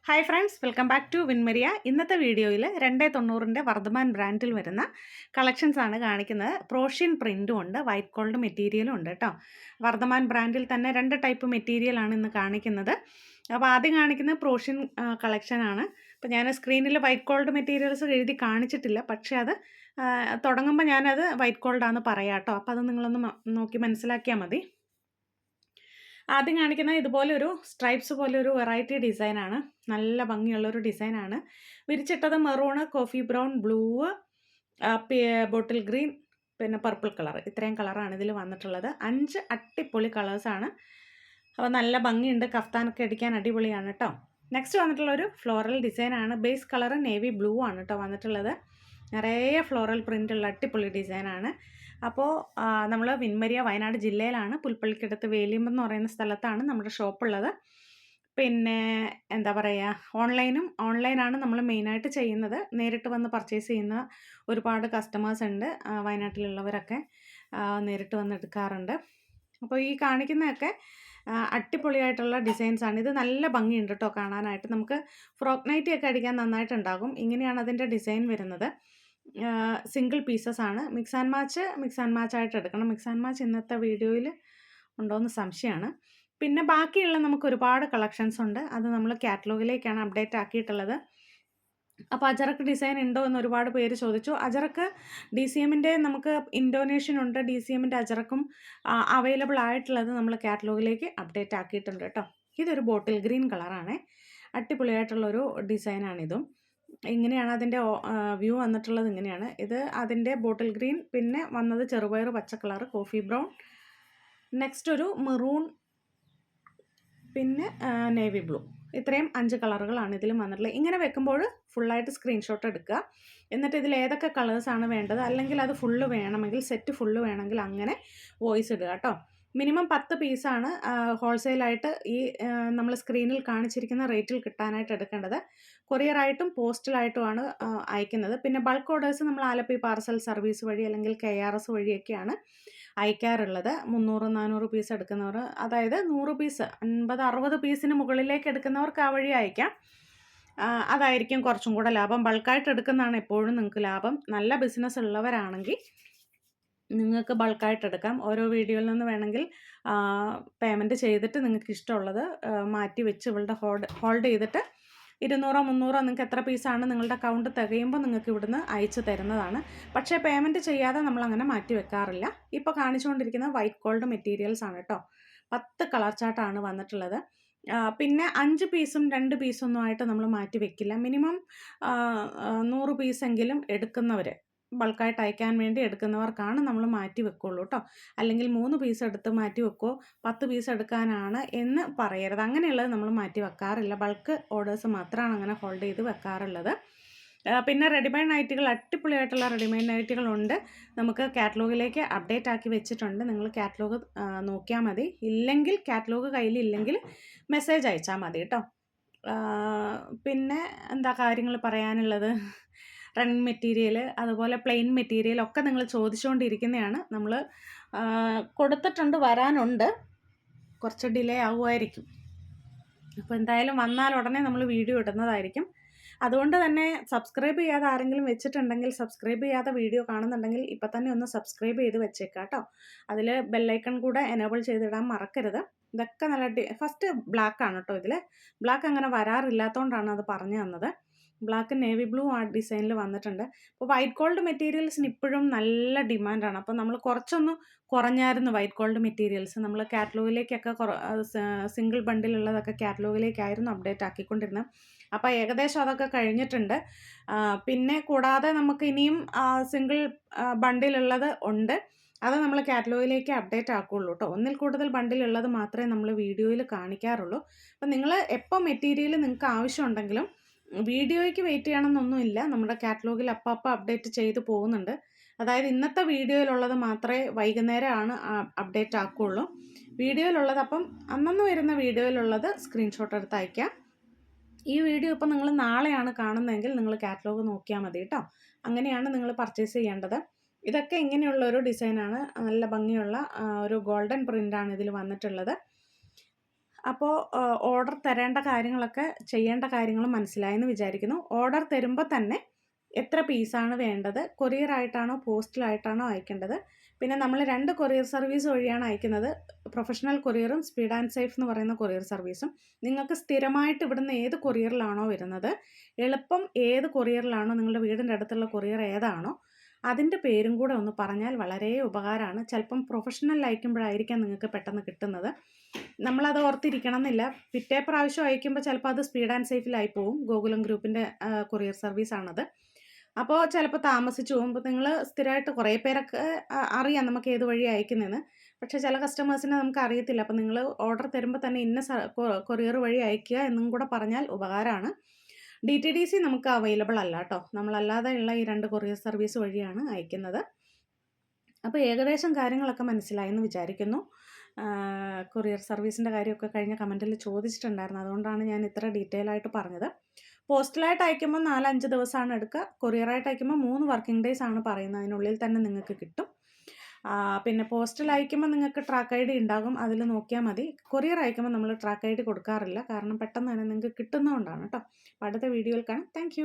Hi friends, welcome back to Vinmaria. ഇന്നത്തെ വീഡിയോയിൽ 290ൻ്റെ വർദ്ധമാൻ ബ്രാൻഡിൽ വരുന്ന കളക്ഷൻസ് ആണ് കാണിക്കുന്നത്. പ്രോഷ്യൻ പ്രിൻറ്റും ഉണ്ട്, വൈറ്റ് ഗോൾഡ് മെറ്റീരിയലും ഉണ്ട് കേട്ടോ. വർദ്ധമാൻ ബ്രാൻഡിൽ തന്നെ 2 ടൈപ്പ് മെറ്റീരിയലാണ് ഇന്ന് കാണിക്കുന്നത്. അപ്പോൾ ആദ്യം കാണിക്കുന്നത് പ്രോഷ്യൻ കളക്ഷനാണ്. അപ്പോൾ ഞാൻ സ്ക്രീനിൽ വൈറ്റ് ഗോൾഡ് മെറ്റീരിയൽസ് എഴുതി കാണിച്ചിട്ടില്ല, പക്ഷേ അത് തുടങ്ങുമ്പോൾ ഞാനത് വൈറ്റ് ഗോൾഡാണെന്ന് പറയാം കേട്ടോ. അപ്പോൾ അത് നിങ്ങളൊന്ന് നോക്കി മനസ്സിലാക്കിയാൽ മതി. ആദ്യം കാണിക്കുന്നത് ഇതുപോലെ ഒരു സ്ട്രൈപ്സ് പോലെ ഒരു വെറൈറ്റി ഡിസൈനാണ്. നല്ല ഭംഗിയുള്ളൊരു ഡിസൈനാണ്. വിരിച്ചിട്ടത് maroon, coffee brown, blue, bottle green, പിന്നെ പർപ്പിൾ കളർ. ഇത്രയും കളറാണ് ഇതിൽ വന്നിട്ടുള്ളത്. 5 അടിപൊളി കളേഴ്സാണ്. അപ്പോൾ നല്ല ഭംഗിയുണ്ട്, കഫ്താനൊക്കെ അടിക്കാൻ അടിപൊളിയാണ് കേട്ടോ. നെക്സ്റ്റ് വന്നിട്ടുള്ളൊരു ഫ്ലോറൽ ഡിസൈനാണ്. ബേസ് കളർ നേവി ബ്ലൂ ആണ് കേട്ടോ വന്നിട്ടുള്ളത്. നിറയെ ഫ്ലോറൽ പ്രിൻ്റുള്ള അടിപൊളി ഡിസൈനാണ്. അപ്പോൾ നമ്മൾ വിൻമരിയ വയനാട് ജില്ലയിലാണ്, പുൽപ്പള്ളിക്കടുത്ത് വേലിയമ്പം എന്ന് പറയുന്ന സ്ഥലത്താണ് നമ്മുടെ ഷോപ്പുള്ളത്. പിന്നെ എന്താ പറയുക, ഓൺലൈനാണ് നമ്മൾ മെയിനായിട്ട് ചെയ്യുന്നത്. നേരിട്ട് വന്ന് പർച്ചേസ് ചെയ്യുന്ന ഒരുപാട് കസ്റ്റമേഴ്സ് ഉണ്ട്. വയനാട്ടിലുള്ളവരൊക്കെ നേരിട്ട് വന്ന് എടുക്കാറുണ്ട്. അപ്പോൾ ഈ കാണിക്കുന്നതൊക്കെ അടിപൊളിയായിട്ടുള്ള ഡിസൈൻസാണ്. ഇത് നല്ല ഭംഗിയുണ്ട് കേട്ടോ കാണാനായിട്ട്. നമുക്ക് ഫ്രോക്ക് നൈറ്റി ഒക്കെ അടിക്കാൻ നന്നായിട്ടുണ്ടാകും. ഇങ്ങനെയാണ് അതിൻ്റെ ഡിസൈൻ വരുന്നത്. സിംഗിൾ പീസസ് ആണ്. മിക്സ് ആൻഡ് മാച്ച് ആയിട്ട് എടുക്കണം. മിക്സ് ആൻഡ് മാച്ച് ഇന്നത്തെ വീഡിയോയിൽ ഉണ്ടോയെന്ന് സംശയമാണ്. പിന്നെ ബാക്കിയുള്ള നമുക്ക് ഒരുപാട് കളക്ഷൻസ് ഉണ്ട്. അത് നമ്മൾ കാറ്റലോഗിലേക്കാണ് അപ്ഡേറ്റ് ആക്കിയിട്ടുള്ളത്. അപ്പോൾ അജറക്ക് ഡിസൈൻ ഉണ്ടോ എന്ന് ഒരുപാട് പേര് ചോദിച്ചു. അജറക്ക് DCMൻ്റെ നമുക്ക് ഇൻഡോനേഷ്യൻ ഉണ്ട്. DCMൻ്റെ അജറക്കും അവൈലബിൾ ആയിട്ടുള്ളത് നമ്മൾ കാറ്റലോഗിലേക്ക് അപ്ഡേറ്റ് ആക്കിയിട്ടുണ്ട് കേട്ടോ. ഇതൊരു ബോട്ടിൽ ഗ്രീൻ കളറാണ്. അടിപൊളിയായിട്ടുള്ളൊരു ഡിസൈനാണിതും. ഇങ്ങനെയാണ് അതിൻ്റെ വ്യൂ വന്നിട്ടുള്ളത്. ഇങ്ങനെയാണ് ഇത് അതിൻ്റെ ബോട്ടിൽ ഗ്രീൻ, പിന്നെ വന്നത് ചെറുപയർ പച്ച കളർ, കോഫി ബ്രൗൺ, നെക്സ്റ്റ് ഒരു മെറൂൺ, പിന്നെ നേവി ബ്ലൂ. ഇത്രയും 5 കളറുകളാണ് ഇതിലും വന്നിട്ടുള്ളത്. ഇങ്ങനെ വെക്കുമ്പോൾ ഫുള്ളായിട്ട് സ്ക്രീൻഷോട്ട് എടുക്കുക. എന്നിട്ട് ഇതിൽ ഏതൊക്കെ കളേഴ്സാണ് വേണ്ടത്, അല്ലെങ്കിൽ അത് ഫുള്ള് വേണമെങ്കിൽ, സെറ്റ് ഫുള്ള് വേണമെങ്കിൽ അങ്ങനെ വോയിസ് ഇടുക കേട്ടോ. മിനിമം 10 പീസാണ് ഹോൾസെയിലായിട്ട് ഈ നമ്മൾ സ്ക്രീനിൽ കാണിച്ചിരിക്കുന്ന റേറ്റിൽ കിട്ടാനായിട്ട് എടുക്കേണ്ടത്. കൊറിയറായിട്ടും പോസ്റ്റലായിട്ടുമാണ് അയക്കുന്നത്. പിന്നെ ബൾക്ക് ഓർഡേഴ്സ് നമ്മൾ ആലപ്പി പാർസൽ സർവീസ് വഴി അല്ലെങ്കിൽ KRS വഴിയൊക്കെയാണ് അയക്കാറുള്ളത്. 300-400 പീസ് എടുക്കുന്നവർ, അതായത് 100 പീസ്, 50-60 പീസിന് മുകളിലേക്ക് എടുക്കുന്നവർക്ക് ആ വഴി അയക്കാം. അതായിരിക്കും കുറച്ചും കൂടെ ലാഭം. ബൾക്കായിട്ട് എടുക്കുന്നതാണ് എപ്പോഴും നിങ്ങൾക്ക് ലാഭം. നല്ല ബിസിനസ് ഉള്ളവരാണെങ്കിൽ നിങ്ങൾക്ക് ബൾക്കായിട്ട് എടുക്കാം. ഓരോ വീഡിയോയിൽ നിന്ന് വേണമെങ്കിൽ പേയ്മെൻറ്റ് ചെയ്തിട്ട് നിങ്ങൾക്ക് ഇഷ്ടമുള്ളത് മാറ്റി വെച്ച് ഇവളുടെ ഹോൾഡ് ചെയ്തിട്ട് 200-300 നിങ്ങൾക്ക് എത്ര പീസാണ് നിങ്ങളുടെ അക്കൗണ്ട് തികയുമ്പോൾ നിങ്ങൾക്ക് ഇവിടുന്ന് അയച്ചു തരുന്നതാണ്. പക്ഷേ പേയ്മെൻറ്റ് ചെയ്യാതെ നമ്മളങ്ങനെ മാറ്റി വെക്കാറില്ല. ഇപ്പോൾ കാണിച്ചുകൊണ്ടിരിക്കുന്നത് വൈറ്റ് ഗോൾഡ് മെറ്റീരിയൽസ് ആണ് കേട്ടോ. 10 കളർ ചാർട്ടാണ് വന്നിട്ടുള്ളത്. പിന്നെ 5 പീസും 2 പീസൊന്നും ആയിട്ട് നമ്മൾ മാറ്റി വെക്കില്ല. മിനിമം 100 പീസെങ്കിലും എടുക്കുന്നവർ, ബൾക്കായിട്ട് അയക്കാൻ വേണ്ടി എടുക്കുന്നവർക്കാണ് നമ്മൾ മാറ്റി വെക്കുള്ളൂ കേട്ടോ. അല്ലെങ്കിൽ 3 പീസ് എടുത്ത് മാറ്റി വെക്കുമോ, 10 പീസ് എടുക്കാനാണ് എന്ന് പറയരുത്. അങ്ങനെയുള്ളത് നമ്മൾ മാറ്റി വെക്കാറില്ല. ബൾക്ക് ഓർഡേഴ്സ് മാത്രമാണ് അങ്ങനെ ഹോൾഡ് ചെയ്ത് വെക്കാറുള്ളത്. പിന്നെ റെഡിമെയ്ഡ് നൈറ്റികൾ, അടിപൊളിയായിട്ടുള്ള റെഡിമെയ്ഡ് നൈറ്റികളുണ്ട്. നമുക്ക് കാറ്റലോഗിലേക്ക് അപ്ഡേറ്റ് ആക്കി വെച്ചിട്ടുണ്ട്. നിങ്ങൾ കാറ്റലോഗ് നോക്കിയാൽ മതി. ഇല്ലെങ്കിൽ, കാറ്റലോഗ് കയ്യിലില്ലെങ്കിൽ മെസ്സേജ് അയച്ചാൽ മതി കേട്ടോ. പിന്നെ എന്താ കാര്യങ്ങൾ പറയാനുള്ളത്, റണ്ണിങ് മെറ്റീരിയൽ, അതുപോലെ പ്ലെയിൻ മെറ്റീരിയൽ ഒക്കെ നിങ്ങൾ ചോദിച്ചുകൊണ്ടിരിക്കുന്നതാണ്. നമ്മൾ കൊടുത്തിട്ടുണ്ട്, വരാനുണ്ട്. കുറച്ച് ഡിലേ ആവുമായിരിക്കും. അപ്പോൾ എന്തായാലും വന്നാൽ ഉടനെ നമ്മൾ വീഡിയോ ഇടുന്നതായിരിക്കും. അതുകൊണ്ട് തന്നെ സബ്സ്ക്രൈബ് ചെയ്യാതെ ആരെങ്കിലും വെച്ചിട്ടുണ്ടെങ്കിൽ, സബ്സ്ക്രൈബ് ചെയ്യാതെ വീഡിയോ കാണുന്നുണ്ടെങ്കിൽ ഇപ്പം തന്നെ ഒന്ന് സബ്സ്ക്രൈബ് ചെയ്ത് വെച്ചേക്കാം കേട്ടോ. അതിൽ ബെല്ലൈക്കൺ കൂടെ എനേബിൾ ചെയ്തിടാൻ മറക്കരുത്. ഇതൊക്കെ നല്ല ഫസ്റ്റ് ബ്ലാക്ക് ആണ് കേട്ടോ. ഇതിൽ ബ്ലാക്ക് അങ്ങനെ വരാറില്ലാത്തതുകൊണ്ടാണ് അത് പറഞ്ഞു തന്നത്. ബ്ലാക്ക് നേവി ബ്ലൂ ആ ഡിസൈനിൽ വന്നിട്ടുണ്ട്. അപ്പോൾ വൈറ്റ് ഗോൾഡ് മെറ്റീരിയൽസിന് ഇപ്പോഴും നല്ല ഡിമാൻഡാണ്. അപ്പോൾ നമ്മൾ കുറച്ചൊന്ന് കുറഞ്ഞായിരുന്നു വൈറ്റ് ഗോൾഡ് മെറ്റീരിയൽസ്. നമ്മൾ കാറ്റലോഗിലേക്കൊക്കെ സിംഗിൾ ബണ്ടിലുള്ളതൊക്കെ കാറ്റലോഗിലേക്കായിരുന്നു അപ്ഡേറ്റ് ആക്കിക്കൊണ്ടിരുന്നത്. അപ്പോൾ ഏകദേശം അതൊക്കെ കഴിഞ്ഞിട്ടുണ്ട്. പിന്നെ കൂടാതെ നമുക്ക് ഇനിയും സിംഗിൾ ബണ്ടിലുള്ളത് ഉണ്ട്. അത് നമ്മൾ കാറ്റലോഗിലേക്ക് അപ്ഡേറ്റ് ആക്കുകയുള്ളൂ കേട്ടോ. ഒന്നിൽ കൂടുതൽ ബണ്ടിലുള്ളത് മാത്രമേ നമ്മൾ വീഡിയോയിൽ കാണിക്കാറുള്ളൂ. അപ്പോൾ നിങ്ങൾ എപ്പോൾ മെറ്റീരിയൽ നിങ്ങൾക്ക് ആവശ്യമുണ്ടെങ്കിലും വീഡിയോയ്ക്ക് വെയിറ്റ് ചെയ്യണമെന്നൊന്നുമില്ല. നമ്മുടെ കാറ്റലോഗിൽ അപ്പം അപ്ഡേറ്റ് ചെയ്ത് പോകുന്നുണ്ട്. അതായത് ഇന്നത്തെ വീഡിയോയിലുള്ളത് മാത്രമേ വൈകുന്നേരമാണ് അപ്ഡേറ്റ് ആക്കുകയുള്ളൂ. വീഡിയോയിലുള്ളത് അപ്പം അന്നന്ന് വരുന്ന വീഡിയോയിലുള്ളത് സ്ക്രീൻഷോട്ട് എടുത്ത് അയക്കാം. ഈ വീഡിയോ ഇപ്പം നിങ്ങൾ നാളെയാണ് കാണുന്നതെങ്കിൽ നിങ്ങൾ കാറ്റലോഗ് നോക്കിയാൽ മതി കേട്ടോ. അങ്ങനെയാണ് നിങ്ങൾ പർച്ചേസ് ചെയ്യേണ്ടത്. ഇതൊക്കെ ഇങ്ങനെയുള്ളൊരു ഡിസൈനാണ്. നല്ല ഭംഗിയുള്ള ഒരു ഗോൾഡൻ പ്രിൻ്റാണ് ഇതിൽ വന്നിട്ടുള്ളത്. അപ്പോൾ ഓർഡർ തരേണ്ട കാര്യങ്ങളൊക്കെ ചെയ്യേണ്ട കാര്യങ്ങളും മനസ്സിലായെന്ന് വിചാരിക്കുന്നു. ഓർഡർ തരുമ്പോൾ തന്നെ എത്ര പീസാണ് വേണ്ടത്, കൊറിയറായിട്ടാണോ പോസ്റ്റിലായിട്ടാണോ അയക്കേണ്ടത്, പിന്നെ നമ്മൾ 2 കൊറിയർ സർവീസ് വഴിയാണ് അയക്കുന്നത്. പ്രൊഫഷണൽ കൊറിയറും സ്പീഡ് ആൻഡ് സേഫ് എന്ന് പറയുന്ന കൊറിയർ സർവീസും. നിങ്ങൾക്ക് സ്ഥിരമായിട്ട് ഇവിടുന്ന് ഏത് കൊറിയറിലാണോ വരുന്നത്, എളുപ്പം ഏത് കൊറിയറിലാണോ, നിങ്ങളുടെ വീടിൻ്റെ അടുത്തുള്ള കൊറിയർ ഏതാണോ അതിൻ്റെ പേരും കൂടെ ഒന്ന് പറഞ്ഞാൽ വളരെ ഉപകാരമാണ്. ചിലപ്പം പ്രൊഫഷണൽ അയക്കുമ്പോഴായിരിക്കാം നിങ്ങൾക്ക് പെട്ടെന്ന് കിട്ടുന്നത്. നമ്മളത് ഓർത്തിരിക്കണം എന്നില്ല. പിറ്റേ പ്രാവശ്യം അയക്കുമ്പോൾ ചിലപ്പോൾ അത് സ്പീഡ് ആൻഡ് സേഫിലായി പോവും. ഗോകുലം ഗ്രൂപ്പിൻ്റെ കൊറിയർ സർവീസാണത്. അപ്പോൾ ചിലപ്പോൾ താമസിച്ചു പോകും. അപ്പോൾ നിങ്ങൾ സ്ഥിരമായിട്ട് കുറേ പേരൊക്കെ അറിയാം നമുക്ക് ഏത് വഴി അയക്കുന്നതെന്ന്. പക്ഷേ ചില കസ്റ്റമേഴ്സിനെ നമുക്ക് അറിയത്തില്ല. അപ്പോൾ നിങ്ങൾ ഓർഡർ തരുമ്പോൾ തന്നെ ഇന്ന കൊറിയർ വഴി അയക്കുക എന്നും കൂടെ പറഞ്ഞാൽ ഉപകാരമാണ്. DTDC നമുക്ക് അവൈലബിൾ അല്ല കേട്ടോ. നമ്മളല്ലാതെ ഉള്ള ഈ 2 കൊറിയർ സർവീസ് വഴിയാണ് അയക്കുന്നത്. അപ്പോൾ ഏകദേശം കാര്യങ്ങളൊക്കെ മനസ്സിലായെന്ന് വിചാരിക്കുന്നു. കൊറിയർ സർവീസിൻ്റെ കാര്യമൊക്കെ കഴിഞ്ഞ കമൻറ്റിൽ ചോദിച്ചിട്ടുണ്ടായിരുന്നു. അതുകൊണ്ടാണ് ഞാൻ ഇത്ര ഡീറ്റെയിൽ ആയിട്ട് പറഞ്ഞത്. പോസ്റ്റലായിട്ട് അയക്കുമ്പോൾ 4-5 ദിവസമാണ് എടുക്കുക. കൊറിയറായിട്ട് അയക്കുമ്പോൾ 3 വർക്കിംഗ് ഡേയ്സ് ആണ് പറയുന്നത്. അതിനുള്ളിൽ തന്നെ നിങ്ങൾക്ക് കിട്ടും. പിന്നെ പോസ്റ്റൽ അയക്കുമ്പോൾ നിങ്ങൾക്ക് ട്രാക്ക് ID ഉണ്ടാകും. അതിൽ നോക്കിയാൽ മതി. കൊറിയർ അയക്കുമ്പോൾ നമ്മൾ ട്രാക്ക് ID കൊടുക്കാറില്ല. കാരണം പെട്ടെന്ന് തന്നെ നിങ്ങൾക്ക് കിട്ടുന്നതുകൊണ്ടാണ് കേട്ടോ. അപ്പോൾ അടുത്ത വീഡിയോയിൽ കാണാം. താങ്ക്